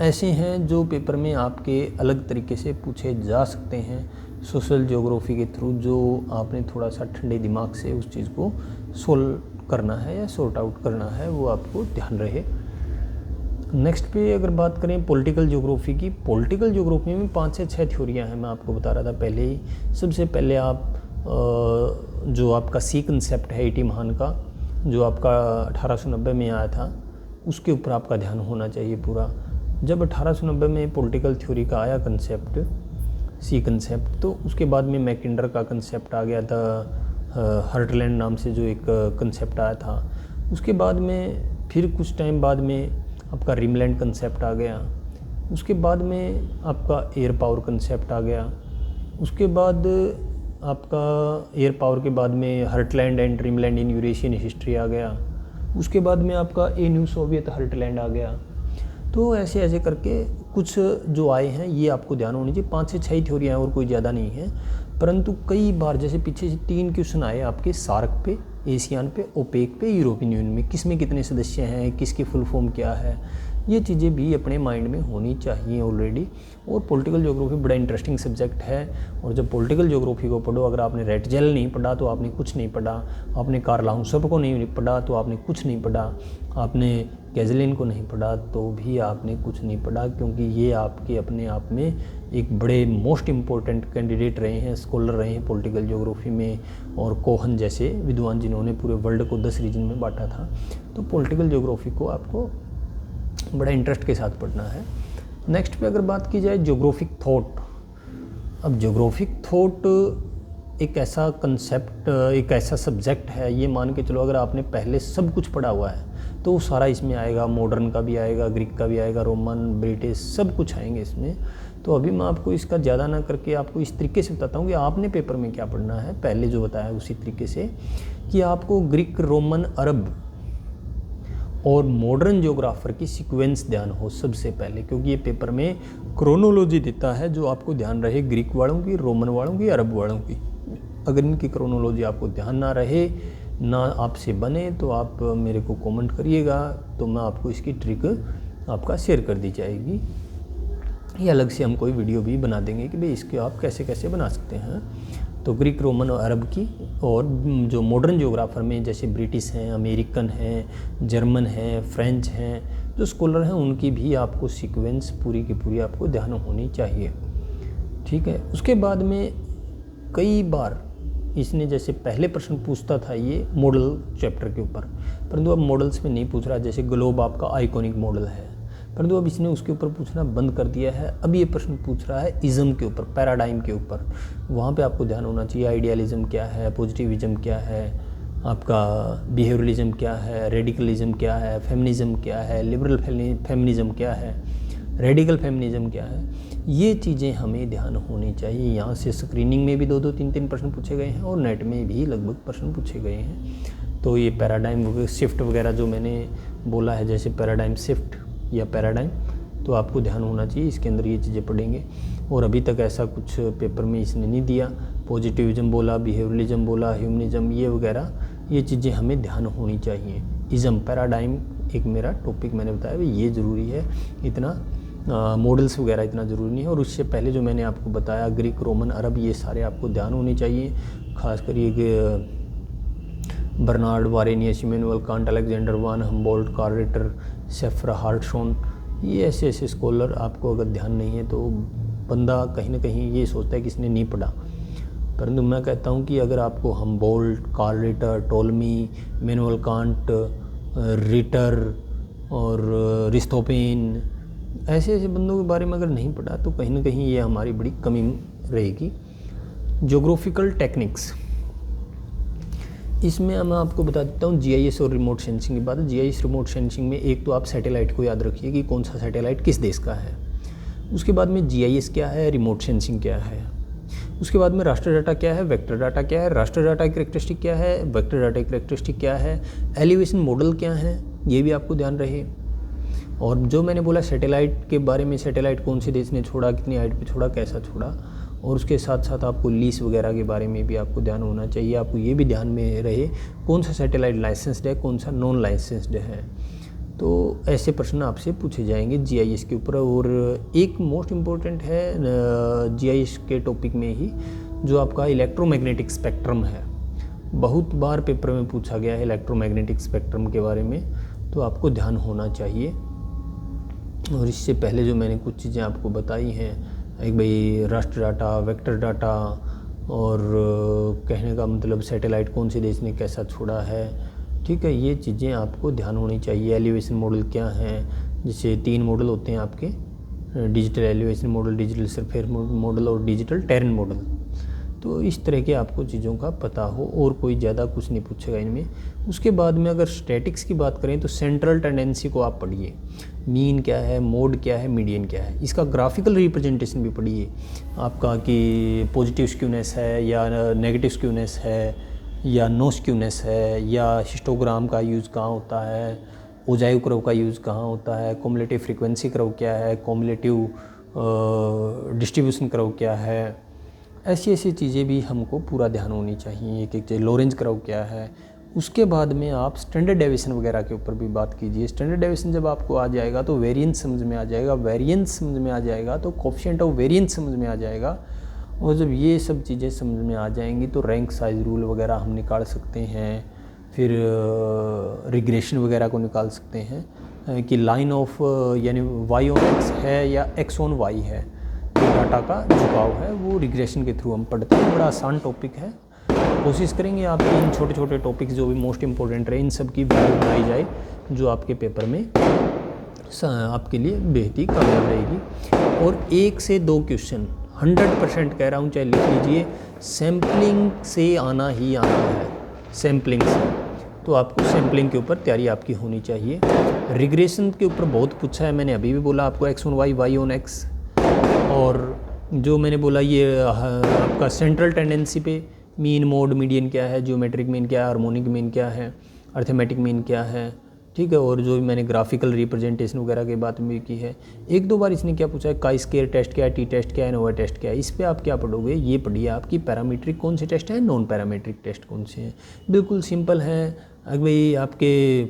ऐसे हैं जो पेपर में आपके अलग तरीके से पूछे जा सकते हैं सोशल ज्योग्राफी के थ्रू, जो आपने थोड़ा सा ठंडे दिमाग से उस चीज़ को सोल्व करना है या सॉर्ट आउट करना है, वो आपको ध्यान रहे। नेक्स्ट पे अगर बात करें पॉलिटिकल ज्योग्राफी की, पॉलिटिकल ज्योग्राफी में 5 से 6 थ्योरियाँ हैं, मैं आपको बता रहा था पहले ही। सबसे पहले आप जो आपका सी कंसेप्ट है इटी महान का, जो आपका 1890 में आया था, उसके ऊपर आपका ध्यान होना चाहिए पूरा। जब 1890 में पॉलिटिकल थ्योरी का आया कंसेप्ट, सी कंसेप्ट, तो उसके बाद में मैकिंडर का कंसेप्ट आ गया था, हर्टलैंड नाम से जो एक कंसेप्ट आया था। उसके बाद में फिर कुछ टाइम बाद में आपका रिमलैंड कंसेप्ट आ गया। उसके बाद में आपका एयर पावर कंसेप्ट आ गया। उसके बाद आपका एयर पावर के बाद में heartland and rimland in Eurasian history आ गया। उसके बाद में आपका ए न्यू सोवियत हर्टलैंड आ गया। तो ऐसे ऐसे करके कुछ जो आए हैं ये आपको ध्यान होनी चाहिए। 5 से 6 थ्योरियाँ और कोई ज़्यादा नहीं है। परंतु कई बार जैसे पीछे से 3 क्वेश्चन आए आपके सार्क पे, एशियान पे, ओपेक पे, यूरोपियन यूनियन में, किस में कितने सदस्य हैं, किसकी फुल फॉर्म क्या है, ये चीज़ें भी अपने माइंड में होनी चाहिए ऑलरेडी। और पॉलिटिकल ज्योग्राफी बड़ा इंटरेस्टिंग सब्जेक्ट है। और जब पॉलिटिकल ज्योग्राफी को पढ़ो, अगर आपने रेटजेल नहीं पढ़ा तो आपने कुछ नहीं पढ़ा, आपने कार्ल लाउंसब को नहीं पढ़ा तो आपने कुछ नहीं पढ़ा, आपने गैजलिन को नहीं पढ़ा तो भी आपने कुछ नहीं पढ़ा, क्योंकि ये आपके अपने आप में एक बड़े मोस्ट इम्पोर्टेंट कैंडिडेट रहे हैं, स्कॉलर रहे हैं पॉलिटिकल ज्योग्राफी में। और कोहन जैसे विद्वान जिन्होंने पूरे वर्ल्ड को 10 रीजन में बांटा था। तो पॉलिटिकल ज्योग्राफी को आपको बड़ा इंटरेस्ट के साथ पढ़ना है। नेक्स्ट पे अगर बात की जाए ज्योग्राफिक थॉट। अब ज्योग्राफिक थॉट एक ऐसा कंसेप्ट, एक ऐसा सब्जेक्ट है, ये मान के चलो अगर आपने पहले सब कुछ पढ़ा हुआ है तो वो सारा इसमें आएगा, मॉडर्न का भी आएगा, ग्रीक का भी आएगा, रोमन, ब्रिटिश, सब कुछ आएंगे इसमें। तो अभी मैं आपको इसका ज़्यादा ना करके आपको इस तरीके से बताता हूँ कि आपने पेपर में क्या पढ़ना है। पहले जो बताया उसी तरीके से कि आपको ग्रीक, रोमन, अरब और मॉडर्न ज्योग्राफर की सीक्वेंस ध्यान हो सबसे पहले, क्योंकि ये पेपर में क्रोनोलॉजी देता है जो आपको ध्यान रहे ग्रीक वालों की, रोमन वालों की, अरब वालों की। अगर इनकी क्रोनोलॉजी आपको ध्यान ना रहे, ना आपसे बने, तो आप मेरे को कमेंट करिएगा, तो मैं आपको इसकी ट्रिक आपका शेयर कर दी जाएगी। ये अलग से हम कोई वीडियो भी बना देंगे कि भाई इसके आप कैसे कैसे बना सकते हैं। तो ग्रीक, रोमन और अरब की, और जो मॉडर्न ज्योग्राफर में जैसे ब्रिटिश हैं, अमेरिकन हैं, जर्मन हैं, फ्रेंच हैं, जो स्कॉलर हैं उनकी भी आपको सीक्वेंस पूरी की पूरी आपको ध्यान होनी चाहिए, ठीक है। उसके बाद में कई बार इसने जैसे पहले प्रश्न पूछता था ये मॉडल चैप्टर के ऊपर, परंतु अब मॉडल्स में नहीं पूछ रहा। जैसे ग्लोब आपका आइकॉनिक मॉडल है, परंतु अब इसने उसके ऊपर पूछना बंद कर दिया है। अब ये प्रश्न पूछ रहा है इज़म के ऊपर, पैराडाइम के ऊपर। वहाँ पे आपको ध्यान होना चाहिए आइडियलिज्म क्या है, पॉजिटिविज्म क्या है, आपका बिहेवियरलिज्म क्या है, रेडिकलिज्म क्या है, फेमिनिज्म क्या है, लिबरल फेमिनिज्म क्या है, रेडिकल फेमिनिज्म क्या है। ये चीज़ें हमें ध्यान होनी चाहिए। यहाँ से स्क्रीनिंग में भी 2-2, 3-3 प्रश्न पूछे गए हैं और नेट में भी लगभग प्रश्न पूछे गए हैं। तो ये पैराडाइम शिफ्ट वगैरह जो मैंने बोला है, जैसे पैराडाइम शिफ्ट या पैराडाइम, तो आपको ध्यान होना चाहिए, इसके अंदर ये चीज़ें पढ़ेंगे। और अभी तक ऐसा कुछ पेपर में इसने नहीं दिया। पॉजिटिविज्म बोला, बिहेवियरलिज्म बोला, ह्यूमनिज्म, ये वगैरह ये चीज़ें हमें ध्यान होनी चाहिए। इज़म, पैराडाइम एक मेरा टॉपिक मैंने बताया भाई ये ज़रूरी है, इतना मॉडल्स वगैरह इतना ज़रूरी नहीं है। और उससे पहले जो मैंने आपको बताया ग्रीक, रोमन, अरब, ये सारे आपको ध्यान होने चाहिए। खासकर ये कि बर्नार्ड, वारेनियस, इमैनुअल कांट, अलेक्जेंडर वान हम्बोल्ट, कार्ल रिटर, सेफ्रा हार्टशॉन, ये ऐसे ऐसे स्कॉलर आपको अगर ध्यान नहीं है तो बंदा कहीं ना कहीं ये सोचता है कि इसने नहीं पढ़ा। परंतु मैं कहता हूँ कि अगर आपको Humboldt, Karl Ritter, Ptolemy, Immanuel Kant, Ritter और रिस्थोपेन, ऐसे ऐसे बंदों के बारे में अगर नहीं पढ़ा तो कहीं ना कहीं ये हमारी बड़ी कमी रहेगी। ज्योग्राफिकल टेक्निक्स, इसमें मैं आपको बता देता हूँ जीआईएस और रिमोट सेंसिंग की बात है। जीआईएस रिमोट सेंसिंग में एक तो आप सैटेलाइट को याद रखिए कि कौन सा सैटेलाइट किस देश का है। उसके बाद में जीआईएस क्या है, रिमोट सेंसिंग क्या है। उसके बाद में रास्टर डाटा क्या है, वेक्टर डाटा क्या है, रास्टर डाटा की कैरेक्टरिस्टिक क्या है, वेक्टर डाटा की कैरेक्टरिस्टिक क्या है, एलिवेशन मॉडल क्या है, ये भी आपको ध्यान रहे। और जो मैंने बोला सैटेलाइट के बारे में, सैटेलाइट कौन से देश ने छोड़ा, कितनी हाइट पे छोड़ा, कैसा छोड़ा, और उसके साथ साथ आपको लीस वगैरह के बारे में भी आपको ध्यान होना चाहिए। आपको ये भी ध्यान में रहे कौन सा सैटेलाइट लाइसेंस्ड है, कौन सा नॉन लाइसेंस्ड है। तो ऐसे प्रश्न आपसे पूछे जाएंगे जीआईएस के ऊपर। और एक मोस्ट इम्पोर्टेंट है जीआईएस के टॉपिक में ही जो आपका इलेक्ट्रोमैग्नेटिक स्पेक्ट्रम है, बहुत बार पेपर में पूछा गया है इलेक्ट्रोमैग्नेटिक स्पेक्ट्रम के बारे में, तो आपको ध्यान होना चाहिए। और इससे पहले जो मैंने कुछ चीज़ें आपको बताई हैं, एक भाई रास्टर डाटा, वेक्टर डाटा, और कहने का मतलब सैटेलाइट कौन से देश ने कैसा छोड़ा है, ठीक है, ये चीज़ें आपको ध्यान होनी चाहिए। एलिवेशन मॉडल क्या हैं, जैसे 3 मॉडल होते हैं आपके, digital elevation model, digital surface model और डिजिटल टेरेन मॉडल। तो इस तरह के आपको चीज़ों का पता हो, और कोई ज़्यादा कुछ नहीं पूछेगा इनमें। उसके बाद में अगर स्टैटिक्स की बात करें तो सेंट्रल टेंडेंसी को आप पढ़िए, मीन क्या है, मोड क्या है, मीडियन क्या है, इसका ग्राफिकल रिप्रेजेंटेशन भी पढ़िए आपका कि पॉजिटिव स्क्यूनेस है या नेगेटिव स्क्यूनेस है या नो स्क्यूनेस है, या हिस्टोग्राम का यूज़ कहाँ होता है, ओजाइव कर्व का यूज़ कहाँ होता है, कॉम्युलेटिव फ्रीक्वेंसी कर्व क्या है, कॉम्युलेटिव डिस्ट्रीब्यूशन कर्व क्या है, ऐसी ऐसी चीज़ें भी हमको पूरा ध्यान होनी चाहिए। एक एक चीज़ लॉरेंज कर्व क्या है। उसके बाद में आप स्टैंडर्ड डेविएशन वगैरह के ऊपर भी बात कीजिए। स्टैंडर्ड डेविएशन जब आपको आ जाएगा तो वेरिएंस समझ में आ जाएगा, वेरिएंस समझ में आ जाएगा तो कोएफिशिएंट ऑफ वेरिएंस समझ में आ जाएगा। और जब ये सब चीज़ें समझ में आ जाएंगी तो रैंक साइज रूल वगैरह हम निकाल सकते हैं, फिर रिग्रेशन वगैरह को निकाल सकते हैं कि लाइन ऑफ यानी वाई ऑन एक्स है या एक्स ऑन वाई है, तो डाटा का झुकाव है वो रिग्रेशन के थ्रू हम पढ़ते हैं। बड़ा आसान टॉपिक है, कोशिश करेंगे आप इन छोटे छोटे टॉपिक्स जो भी मोस्ट इंपॉर्टेंट रहे इन सब की वीडियो बनाई जाए, जो आपके पेपर में आपके लिए बेहद ही कामयाब रहेगी। और 1 से 2 क्वेश्चन 100% कह रहा हूँ, चाहे लिख लीजिए, सैम्पलिंग से आना ही आना है, सैम्पलिंग से। तो आपको सैम्पलिंग के ऊपर तैयारी आपकी होनी चाहिए। रिग्रेशन के ऊपर बहुत पूछा है, मैंने अभी भी बोला आपको X on Y, Y on X, और जो मैंने बोला ये आपका सेंट्रल टेंडेंसी पे मीन, मोड, मीडियन क्या है, ज्योमेट्रिक मीन क्या है, हार्मोनिक मीन क्या है, अर्थमेटिक मीन क्या है, ठीक है। और जो मैंने ग्राफिकल रिप्रेजेंटेशन वगैरह की बात भी की है। 1-2 बार इसने क्या पूछा है, काई स्क्वायर टेस्ट क्या है, टी टेस्ट क्या है, नोवा टेस्ट क्या है। इस पर आप क्या पढ़ोगे, ये पढ़िए आपकी पैरामीट्रिक कौन से टेस्ट हैं, नॉन पैरामीट्रिक टेस्ट कौन से हैं। बिल्कुल सिंपल हैं। अगर भाई आपके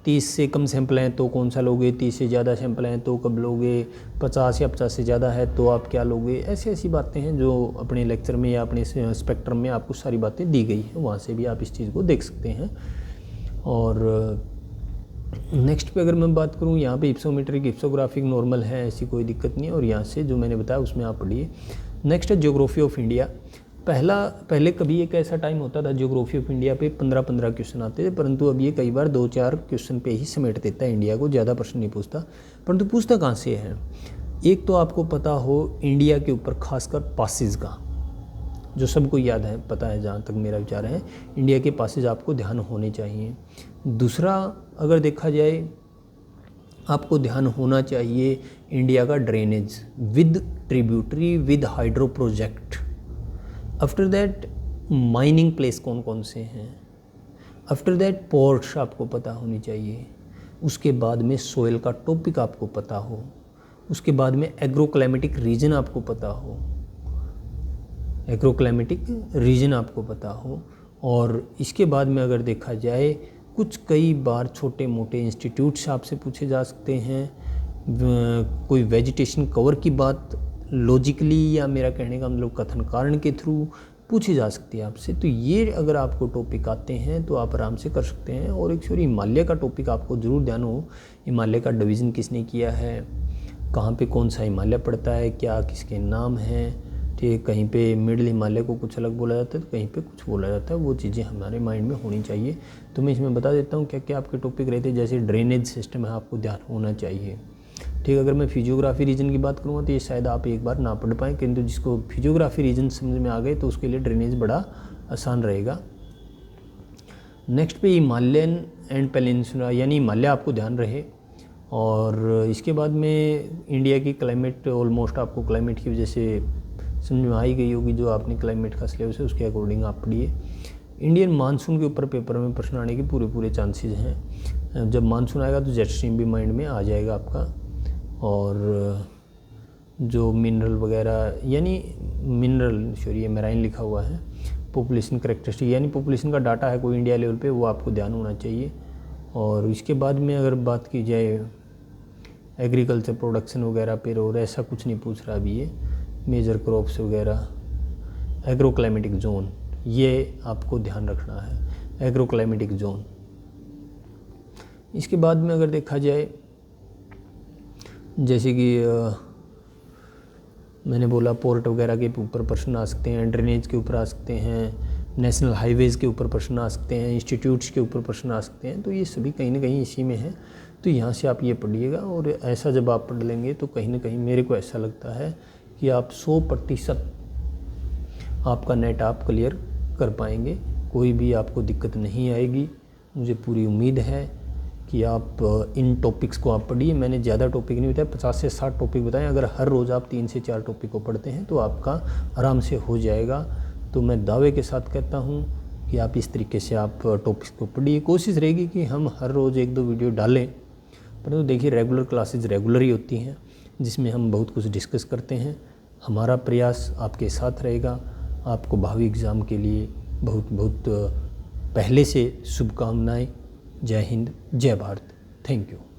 30 से कम सैंपल हैं तो कौन सा लोगे, 30 से ज़्यादा सैंपल हैं तो कब लोगे, 50 या 50 से ज़्यादा है तो आप क्या लोगे। ऐसी ऐसी बातें हैं जो अपने लेक्चर में या अपने स्पेक्ट्रम में आपको सारी बातें दी गई हैं, वहाँ से भी आप इस चीज़ को देख सकते हैं। और नेक्स्ट पे अगर मैं बात करूँ, यहाँ पे इप्सोमेट्रिक, इप्सोग्राफिक नॉर्मल है, ऐसी कोई दिक्कत नहीं है। और यहाँ से जो मैंने बताया उसमें आप पढ़िए। नेक्स्ट है ज्योग्राफी ऑफ इंडिया। पहले कभी एक ऐसा टाइम होता था ज्योग्राफी ऑफ इंडिया पे 15-15 क्वेश्चन आते थे, परंतु अब ये कई बार 2-4 क्वेश्चन पे ही समेट देता है इंडिया को, ज़्यादा प्रश्न नहीं पूछता। परंतु पूछता कहाँ से है, एक तो आपको पता हो इंडिया के ऊपर खासकर पासेज का, जो सबको याद है, पता है, जहाँ तक मेरा विचार है, इंडिया के पासेज आपको ध्यान होने चाहिए। दूसरा अगर देखा जाए, आपको ध्यान होना चाहिए इंडिया का drainage with tributary with hydro project. After that mining place कौन कौन से हैं। आफ्टर दैट पोर्ट्स आपको पता होनी चाहिए। उसके बाद में सोयल का टॉपिक आपको पता हो। उसके बाद में एग्रोक्लाइमेटिक रीजन आपको पता हो, एग्रोक्लाइमेटिक रीजन आपको पता हो। और इसके बाद में अगर देखा जाए, कुछ कई बार छोटे मोटे इंस्टीट्यूट्स आपसे पूछे जा सकते हैं। कोई वेजिटेशन कवर की बात लॉजिकली, या मेरा कहने का मतलब कथन कारण के थ्रू, पूछी जा सकती है आपसे। तो ये अगर आपको टॉपिक आते हैं तो आप आराम से कर सकते हैं। और एक सॉरी हिमालय का टॉपिक आपको ज़रूर ध्यान हो, हिमालय का डिवीज़न किसने किया है, कहाँ पे कौन सा हिमालय पड़ता है, क्या किसके नाम हैं, ठीक है। कहीं पे मिडिल हिमालय को कुछ अलग बोला जाता है तो कहीं पे कुछ बोला जाता है, वो चीज़ें हमारे माइंड में होनी चाहिए। तो मैं इसमें बता देता हूँ क्या क्या आपके टॉपिक रहते हैं। जैसे ड्रेनेज सिस्टम है, आपको ध्यान होना चाहिए, ठीक है। अगर मैं फिजियोग्राफी रीजन की बात करूँगा तो ये शायद आप एक बार ना पढ़ पाएँ, किंतु जिसको फिजियोग्राफी रीजन समझ में आ गए तो उसके लिए ड्रेनेज बड़ा आसान रहेगा। नेक्स्ट पे हिमालयन एंड पेनिनसुला, यानी हिमालय आपको ध्यान रहे। और इसके बाद में इंडिया की क्लाइमेट, ऑलमोस्ट आपको क्लाइमेट की वजह से समझ में आ ही गई होगी, जो आपने क्लाइमेट का सिलेबस है उसके अकॉर्डिंग आप पढ़िए। इंडियन मानसून के ऊपर पेपर में प्रश्न आने के पूरे चांसेस हैं। जब मानसून आएगा तो जेट स्ट्रीम भी माइंड में आ जाएगा आपका। और जो मिनरल वगैरह, यानी मिनरल सॉरी मेराइन लिखा हुआ है, पॉपुलेशन करेक्टरिस्टिक, यानी पॉपुलेशन का डाटा है कोई इंडिया लेवल पे, वो आपको ध्यान होना चाहिए। और इसके बाद में अगर बात की जाए एग्रीकल्चर प्रोडक्शन वगैरह पे, और ऐसा कुछ नहीं पूछ रहा अभी ये, मेजर क्रॉप्स वगैरह, एग्रो क्लाइमेटिक जोन, ये आपको ध्यान रखना है, एग्रो क्लाइमेटिक जोन। इसके बाद में अगर देखा जाए, जैसे कि मैंने बोला पोर्ट वगैरह के ऊपर प्रश्न आ सकते हैं, ड्रेनेज के ऊपर आ सकते हैं, नेशनल हाईवेज़ के ऊपर प्रश्न आ सकते हैं, इंस्टीट्यूट्स के ऊपर प्रश्न आ सकते हैं। तो ये सभी कहीं ना कहीं इसी में है। तो यहाँ से आप ये पढ़िएगा। और ऐसा जब आप पढ़ लेंगे तो कहीं ना कहीं मेरे को ऐसा लगता है कि आप 100% आपका नेट आप क्लियर कर पाएंगे, कोई भी आपको दिक्कत नहीं आएगी। मुझे पूरी उम्मीद है कि आप इन टॉपिक्स को आप पढ़िए। मैंने ज़्यादा टॉपिक नहीं बताया, 50 से 60 टॉपिक बताएं। अगर हर रोज़ आप 3 से 4 टॉपिक को पढ़ते हैं तो आपका आराम से हो जाएगा। तो मैं दावे के साथ कहता हूँ कि आप इस तरीके से आप टॉपिक्स को पढ़िए। कोशिश रहेगी कि हम हर रोज़ 1-2 वीडियो डालें, परंतु देखिए रेगुलर क्लासेज रेगुलर ही होती हैं, जिसमें हम बहुत कुछ डिस्कस करते हैं। हमारा प्रयास आपके साथ रहेगा। आपको भावी एग्ज़ाम के लिए बहुत बहुत पहले से शुभकामनाएं। जय हिंद, जय भारत। Thank you.